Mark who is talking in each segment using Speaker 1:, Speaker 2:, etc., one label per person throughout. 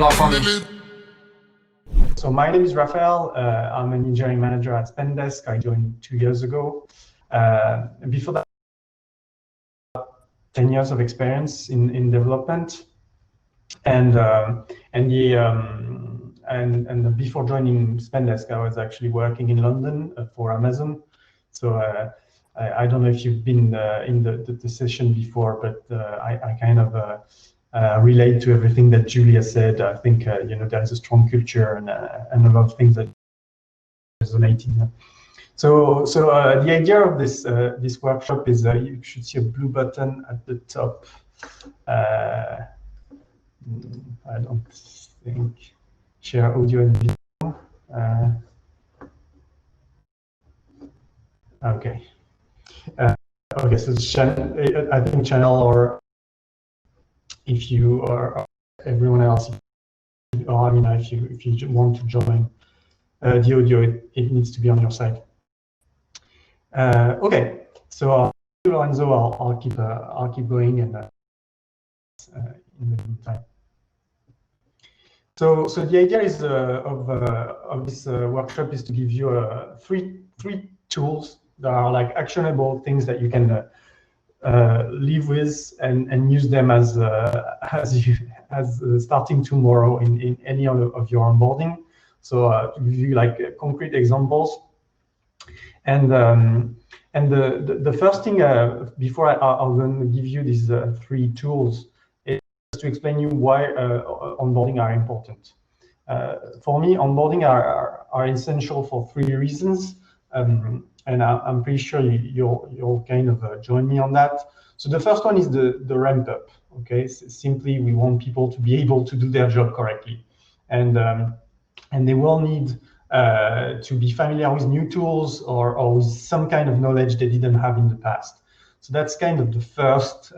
Speaker 1: la famille.
Speaker 2: So my name is Raphael. I'm an engineering manager at Spendesk. I joined 2 years ago. Before that, 10 years of experience in development. And before joining Spendesk, I was actually working in London for Amazon. So I don't know if you've been in the session before, but I kind of relate to everything that Julia said. I think there's a strong culture and a lot of things that resonating. So the idea of this workshop is you should see a blue button at the top. I don't think share audio and video. Okay. Okay, so I think channel, or if you or everyone else, or if you want to join the audio, it needs to be on your side. Okay, so Lorenzo, I'll keep going and in the meantime. So the idea is of this workshop is to give you three tools that are like actionable things that you can live with and use them as starting tomorrow in any of your onboarding. So to give you like concrete examples, and the first thing before I'm going to give you these three tools is to explain you why onboarding are important. For me, onboarding are essential for three reasons. And I'm pretty sure you'll kind of join me on that. So the first one is the ramp up. Okay, so simply we want people to be able to do their job correctly, and they will need to be familiar with new tools or with some kind of knowledge they didn't have in the past. So that's kind of the first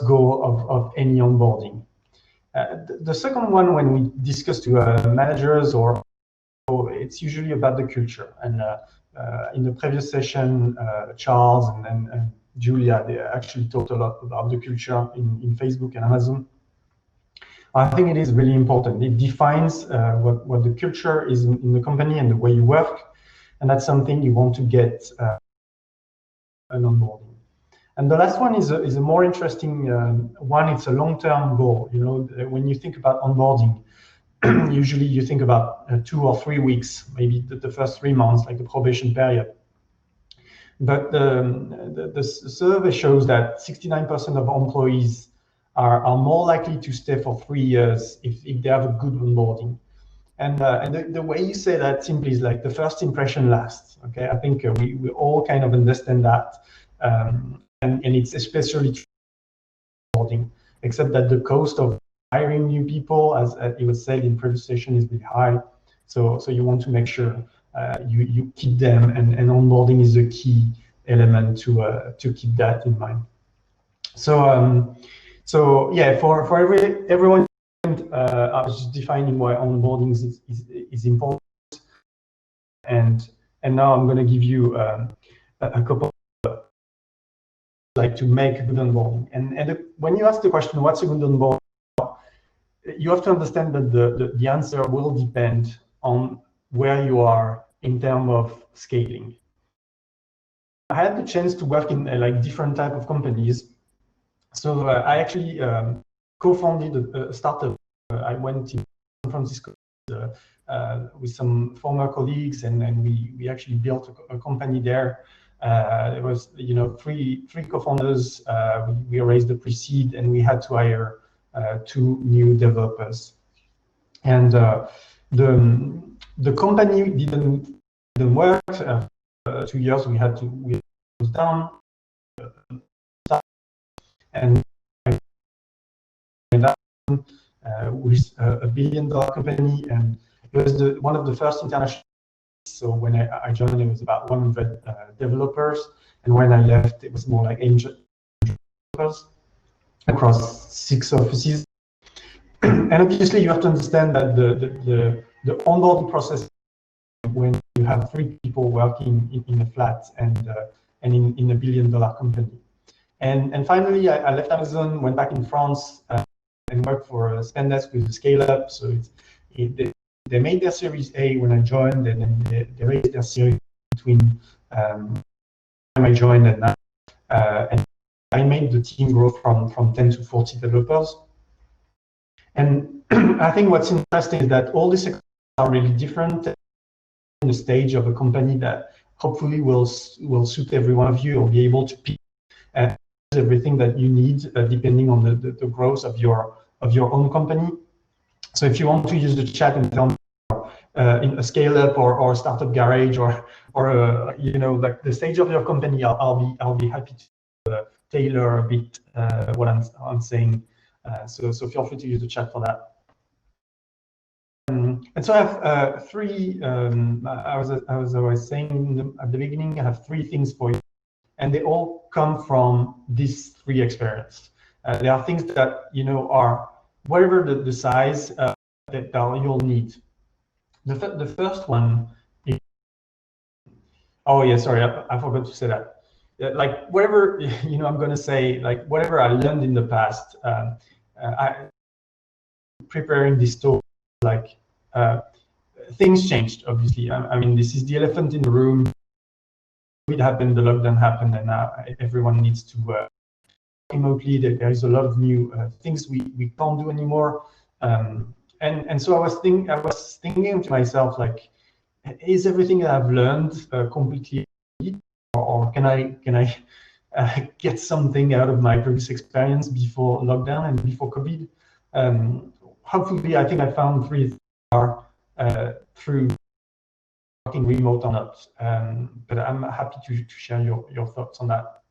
Speaker 2: goal of any onboarding. The second one, when we discuss to managers it's usually about the culture. And in the previous session, Charles and Julia, they actually talked a lot about the culture in Facebook and Amazon. I think it is really important. It defines what the culture is in the company and the way you work. And that's something you want to get an onboarding. And the last one is a more interesting one. It's a long-term goal. When you think about onboarding, usually you think about 2 or 3 weeks, maybe the first 3 months, like the probation period. But the survey shows that 69% of employees are more likely to stay for 3 years if they have a good onboarding. And the way you say that simply is like the first impression lasts. Okay, I think we all kind of understand that, and it's especially true for onboarding, except that the cost of hiring new people, as it was said in previous session, is really high. So you want to make sure you keep them, and onboarding is a key element to keep that in mind. So yeah, for everyone, I was just defining why onboarding is important, and now I'm going to give you a couple like to make a good onboarding. And when you ask the question, what's a good onboarding? You have to understand that the answer will depend on where you are in terms of scaling. I had the chance to work in like different type of companies. So I actually co-founded a startup. I went to San Francisco with some former colleagues, and we actually built a company there. There was 3 co-founders. We raised the pre-seed, and we had to hire 2 new developers. And the company didn't work. 2 years we close down, and with a $1 billion company, and it was one of the first international. So when I joined, it was about 100 developers, and when I left, it was more like angel developers across 6 offices. And obviously, you have to understand that the onboarding process, when you have 3 people working in a flat and in a $1 billion company. And finally, I left Amazon, went back in France, and work for Spendesk with a scale up. So they made their Series A when I joined, and then they raised their Series between time I joined and now. And I made the team grow from 10 to 40 developers. And I think what's interesting is that all these are really different in the stage of a company that hopefully will suit every one of you, or be able to pick everything that you need depending on the growth of your own company. So if you want to use the chat and tell me in a scale up or startup garage or you know, like the stage of your company, I'll be happy to tailor a bit what I'm saying. So feel free to use the chat for that. And so I have three. As I was saying at the beginning, I have three things for you, and they all come from these three experiences. There are things that, you know, are whatever the size that you'll need. The first one is, oh yeah, sorry, I forgot to say that. Like whatever, you know, I'm gonna say, like whatever I learned in the past, I preparing this talk, like things changed, obviously. I mean, this is the elephant in the room. It happened, the lockdown happened, and now everyone needs to work remotely. There is a lot of new things we can't do anymore. And so I was thinking to myself, like, is everything that I've learned completely, or can I get something out of my previous experience before lockdown and before COVID? Hopefully, I think I found three are through working remote or not. But I'm happy to share your thoughts on that.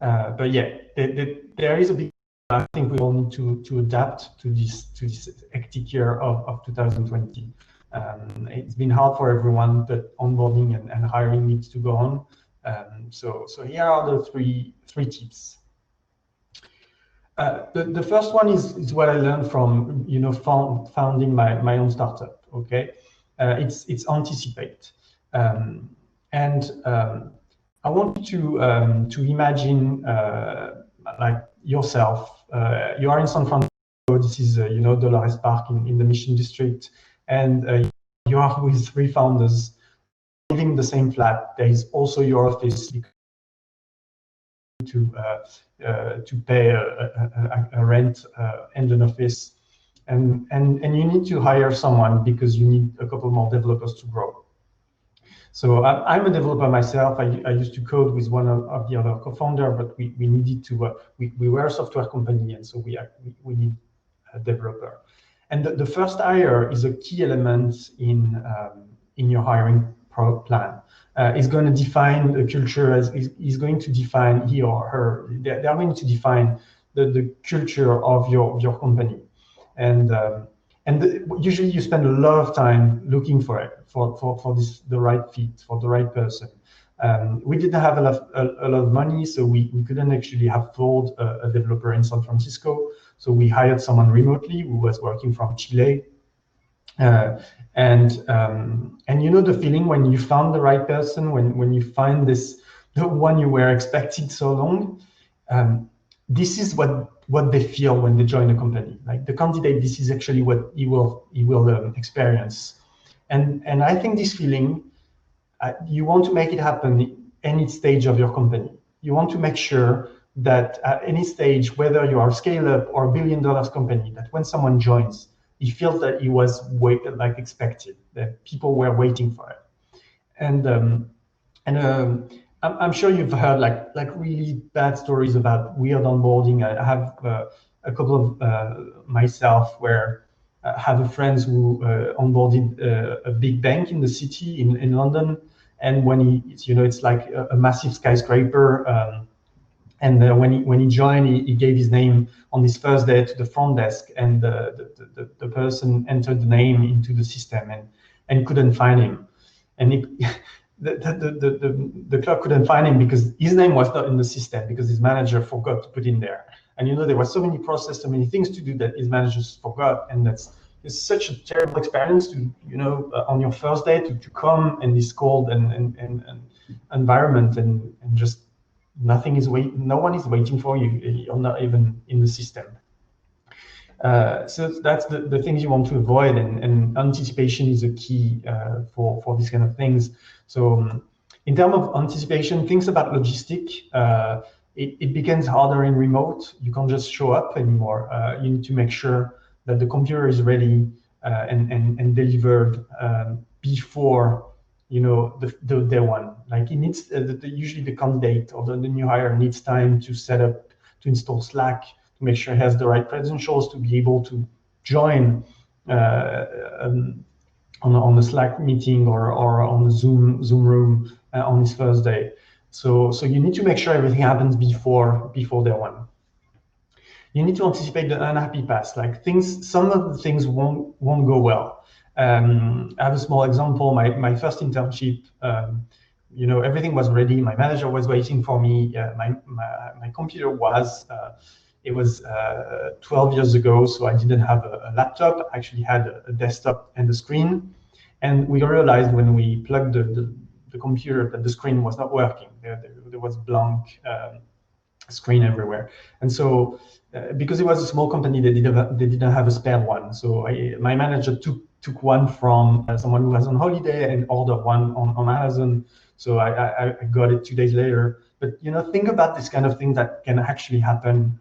Speaker 2: But yeah, there is a big. I think we all need to adapt to this hectic year of 2020. It's been hard for everyone, but onboarding and hiring needs to go on. So here are the three tips. The first one is what I learned from, you know, founding my own startup. Okay, it's anticipate, and I want you to imagine like yourself. You are in San Francisco. This is you know, Dolores Park in the Mission District, and you are with three founders living in the same flat. There is also your office. To pay a rent and an office, and you need to hire someone because you need a couple more developers to grow. So I'm a developer myself. I used to code with one of the other co-founder, but we needed to we were a software company, and so we need a developer. And the first hire is a key element in your hiring plan. Is going to define the culture, is going to define he or her. They are going to define the culture of your company, and usually you spend a lot of time looking for the right fit, for the right person. We didn't have a lot of money, so we couldn't actually afford a developer in San Francisco. So we hired someone remotely who was working from Chile. And you know the feeling when you found the right person, when you find the one you were expecting so long. This is what they feel when they join a company. Like the candidate, this is actually what he will experience. And I think this feeling, you want to make it happen at any stage of your company. You want to make sure that at any stage, whether you are a scale-up or $1 billion company, that when someone joins, he feels that he was like expected, that people were waiting for it. And I'm sure you've heard like really bad stories about weird onboarding. I have a couple of myself, where I have a friend who onboarded a big bank in the city in London, and when it's like a massive skyscraper. And when he joined, he gave his name on his first day to the front desk, and the person entered the name into the system and couldn't find him. And the clerk couldn't find him because his name was not in the system, because his manager forgot to put in there. And you know, there were so many processes, so many things to do that his managers forgot. And it's such a terrible experience to, you know, on your first day to come in this cold and environment and just no one is waiting for you. You're not even in the system. So that's the things you want to avoid, and anticipation is a key for these kind of things. So in terms of anticipation, things about logistic, it becomes harder in remote. You can't just show up anymore. You need to make sure that the computer is ready and delivered before the day one. Like it needs usually the candidate or the new hire needs time to set up, to install Slack, to make sure he has the right credentials to be able to join on a Slack meeting or on a Zoom room on his first day. So you need to make sure everything happens before day one. You need to anticipate the unhappy past. Like some of the things won't go well. I have a small example. My first internship, everything was ready. My manager was waiting for me. My computer was. It was 12 years ago, so I didn't have a laptop. I actually had a desktop and a screen. And we realized when we plugged the computer that the screen was not working. There was blank screen everywhere. And so because it was a small company, they didn't have a spare one. So my manager took one from someone who was on holiday and ordered one on Amazon. So I got it 2 days later. But think about this kind of thing that can actually happen,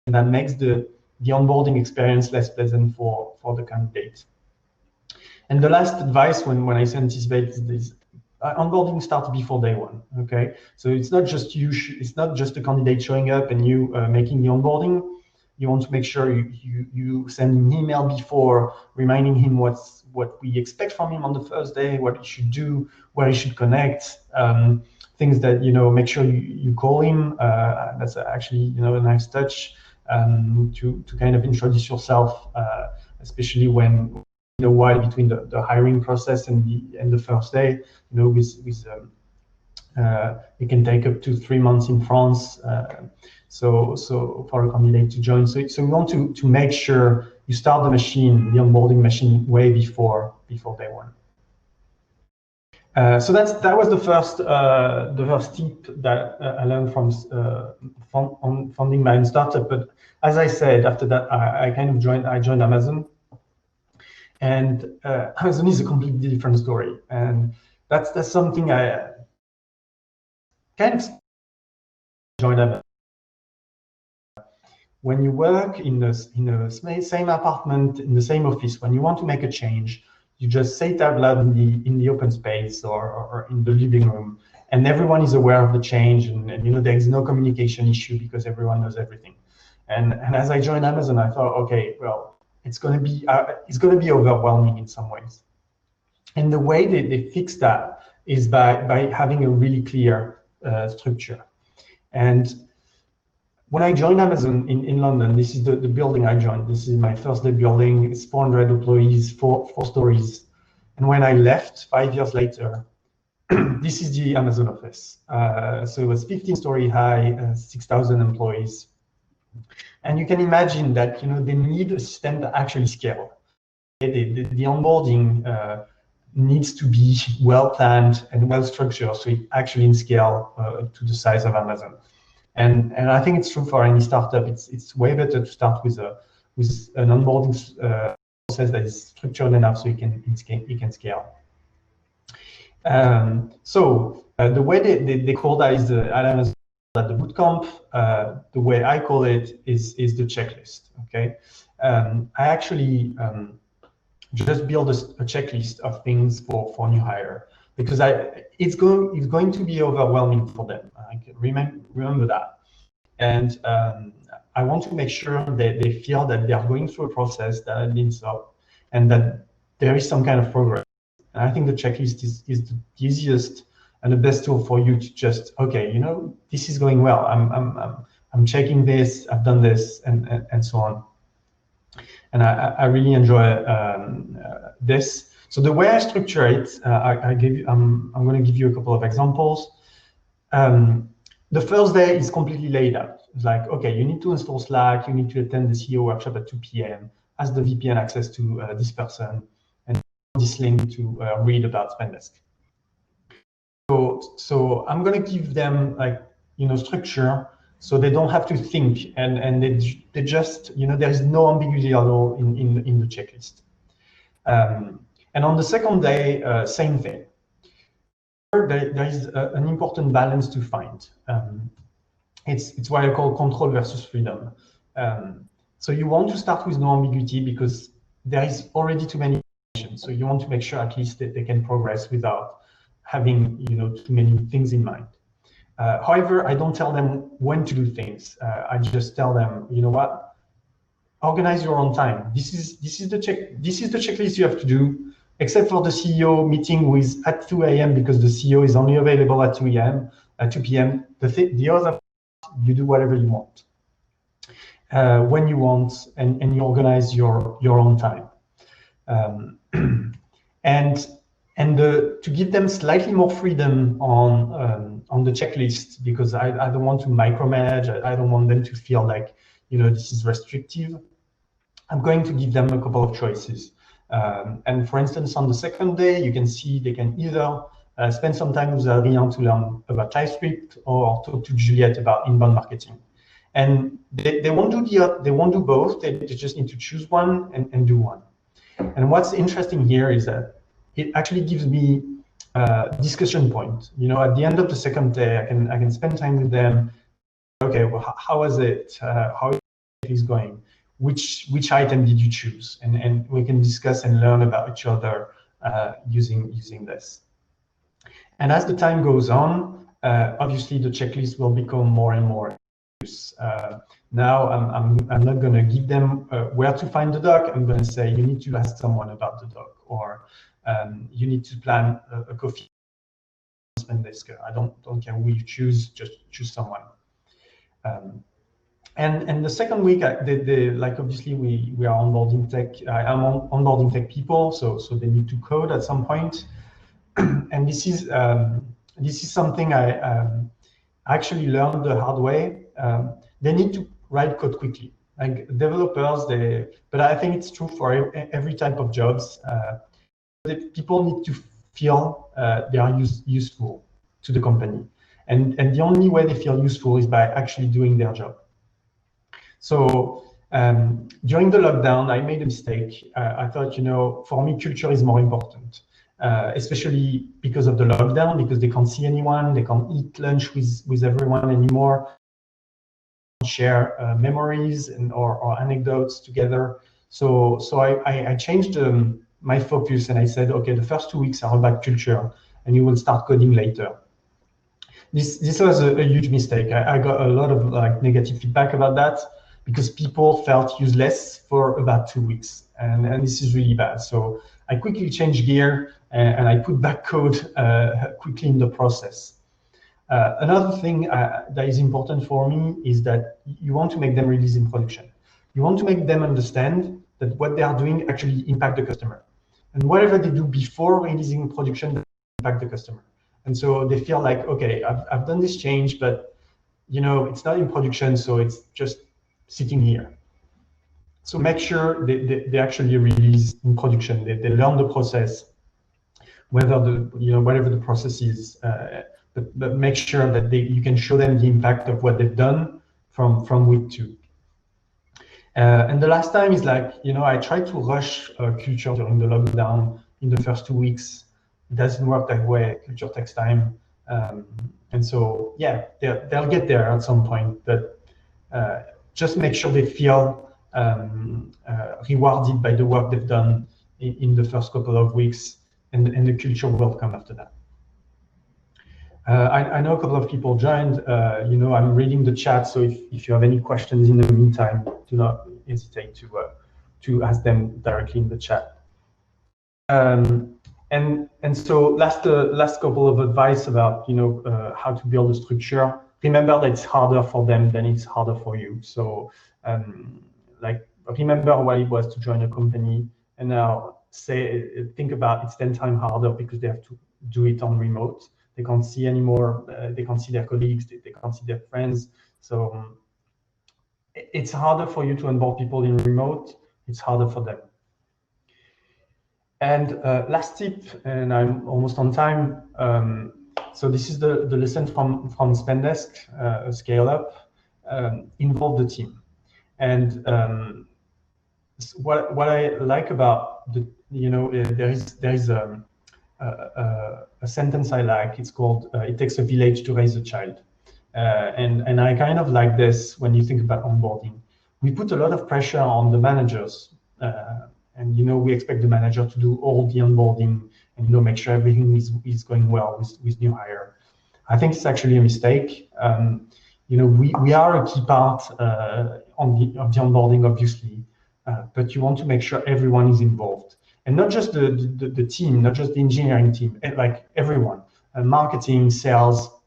Speaker 2: and that makes the onboarding experience less pleasant for the candidate. And the last advice when I say anticipate is onboarding starts before day one. Okay, so it's not just it's not just the candidate showing up and you making the onboarding. You want to make sure you send an email before, reminding him what we expect from him on the first day, what he should do, where he should connect, things that make sure you call him. That's actually a nice touch to kind of introduce yourself, especially when a while between the hiring process and the first day. It can take up to 3 months in France. So for a candidate to join, so we want to make sure you start the onboarding machine way before day one. So that was the first tip that I learned from funding my own startup. But as I said, after that, I joined Amazon, and Amazon is a completely different story, and that's something I kind of joined Amazon. When you work in the same apartment, in the same office, when you want to make a change, you just say it out loud in the open space or in the living room, and everyone is aware of the change, and there is no communication issue because everyone knows everything. And as I joined Amazon, I thought, okay, well, it's going to be overwhelming in some ways. And the way they fix that is by having a really clear structure. And when I joined Amazon in London, this is the building I joined. This is my first day building. It's 400 employees, four stories. And when I left 5 years later, this is the Amazon office. So it was 15-story high, 6,000 employees. And you can imagine that they need a system that actually scale. The onboarding needs to be well planned and well structured, so it actually scale to the size of Amazon. And I think it's true for any startup. It's way better to start with an onboarding process that is structured enough so it can scale. So the way they call that is at Amazon, at the bootcamp. The way I call it is the checklist. Okay, I actually just build a checklist of things for new hire, because it's going to be overwhelming for them. I can remember that, and I want to make sure that they feel that they are going through a process that leads up, and that there is some kind of progress. And I think the checklist is the easiest and the best tool for you to just, okay, this is going well. I'm checking this. I've done this, and so on. And I really enjoy this. So the way I structure it, I'm going to give you a couple of examples. The first day is completely laid out. It's like, okay, you need to install Slack, you need to attend the CEO workshop at 2 p.m., ask the VPN access to this person, and this link to read about Spendesk. So I'm going to give them structure So they don't have to think, and they just, there is no ambiguity at all in the checklist. And on the second day, same thing. There is an important balance to find. It's what I call control versus freedom. So you want to start with no ambiguity because there is already too many options. So you want to make sure at least that they can progress without having too many things in mind. However, I don't tell them when to do things. I just tell them, you know what, organize your own time. This is the checklist you have to do, except for the CEO meeting with at 2 a.m. because the CEO is only available at 2 a.m. At 2 p.m. The other, you do whatever you want, when you want, and you organize your own time. And to give them slightly more freedom on the checklist, because I don't want to micromanage. I don't want them to feel like this is restrictive. I'm going to give them a couple of choices. And for instance, on the second day, you can see they can either spend some time with Adrien to learn about TypeScript or talk to Juliette about inbound marketing. And they won't do both. They just need to choose one and do one. And what's interesting here is that it actually gives me a discussion point. At the end of the second day, I can spend time with them. Okay, well, how was it? How is it going? Which item did you choose? And we can discuss and learn about each other using this. And as the time goes on, obviously the checklist will become more and more. Now I'm not going to give them where to find the doc. I'm going to say you need to ask someone about the doc, or you need to plan a coffee. I don't care who you choose, just choose someone. And the second week, like obviously we are onboarding tech. I'm onboarding tech people, so they need to code at some point. And this is something I actually learned the hard way. They need to write code quickly. Like developers, but I think it's true for every type of jobs. People need to feel they are useful to the company, and the only way they feel useful is by actually doing their job. So during the lockdown, I made a mistake. I thought, for me, culture is more important, especially because of the lockdown, because they can't see anyone, they can't eat lunch with everyone anymore, share memories or anecdotes together. So I changed my focus, and I said, okay, the first 2 weeks are about culture, and you will start coding later. This was a huge mistake. I got a lot of negative feedback about that, because people felt useless for about 2 weeks, and this is really bad. So I quickly changed gear, and I put back code quickly in the process. Another thing that is important for me is that you want to make them release in production. You want to make them understand that what they are doing actually impact the customer. And whatever they do before releasing in production impact the customer. And so they feel like, okay, I've done this change, but it's not in production, so it's just sitting here. So make sure they actually release in production. They learn the process, whether whatever the process is, but make sure that you can show them the impact of what they've done from week 2. And the last time is I tried to rush culture during the lockdown in the first 2 weeks. It doesn't work that way. Culture takes time. And so, yeah, they'll get there at some point, but just make sure they feel rewarded by the work they've done in the first couple of weeks, and the culture will come after that. I know a couple of people joined. I'm reading the chat, so if you have any questions in the meantime, do not hesitate to ask them directly in the chat. And so last couple of advice about how to build a structure. Remember that it's harder for them than it's harder for you. So remember what it was to join a company, and now think about it's 10 times harder because they have to do it on remote. They can't see anymore. They can't see their colleagues. They can't see their friends. So it's harder for you to onboard people in remote. It's harder for them. And last tip, and I'm almost on time. So this is the lesson from Spendesk, Scale Up. involve the team. And what I like about the, there is a sentence I like. It's called "It takes a village to raise a child," and I kind of like this when you think about onboarding. We put a lot of pressure on the managers, and we expect the manager to do all the onboarding and make sure everything is going well with new hire. I think it's actually a mistake. We are a key part of the onboarding, obviously, but you want to make sure everyone is involved, and not just the team, not just the engineering team, like everyone, marketing, sales.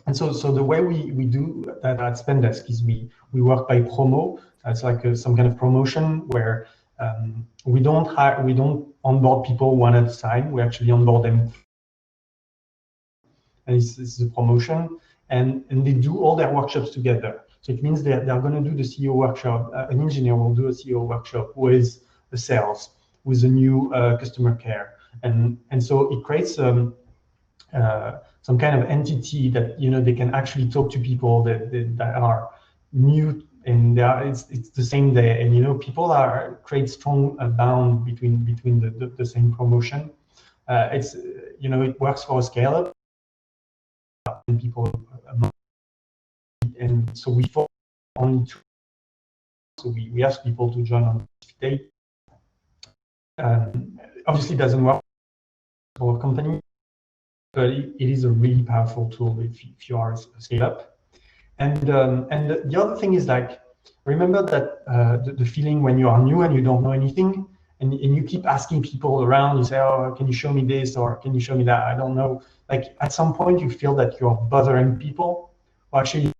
Speaker 2: And so the way we do that at Spendesk is we work by promo. It's like some kind of promotion where we don't onboard people one at a time. We actually onboard them, and it's a promotion, and they do all their workshops together. So it means they're going to do the CEO workshop. An engineer will do a CEO workshop with the sales, with the new customer care, and so it creates some kind of entity that they can actually talk to people that are new, and it's the same day, and people create strong bond between the same promotion. It works for a scale up, and people, and so we focus only two. So we ask people to join on this date. Obviously, it doesn't work for a company, but it is a really powerful tool if you are a scale up. And the other thing is, like, remember that the feeling when you are new and you don't know anything, and you keep asking people around. You say, "Oh, can you show me this?" or "Can you show me that?" I don't know. Like, at some point, you feel that you're bothering people, or actually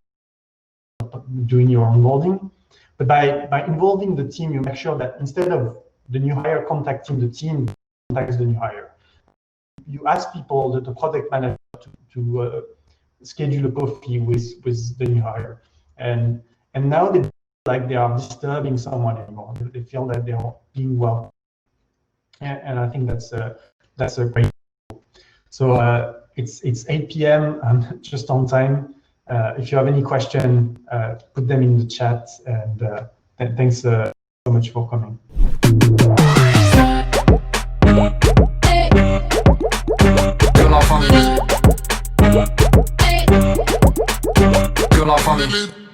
Speaker 2: doing your onboarding. But by involving the team, you make sure that instead of the new hire contacting the team, contacts the new hire. You ask people, the product manager, to schedule a coffee with the new hire, and now they feel like they are disturbing someone anymore. They feel that they are being well, and I think that's a great. So it's 8 p.m. I'm just on time. If you have any question, put them in the chat, and thanks so much for coming. Que la famille.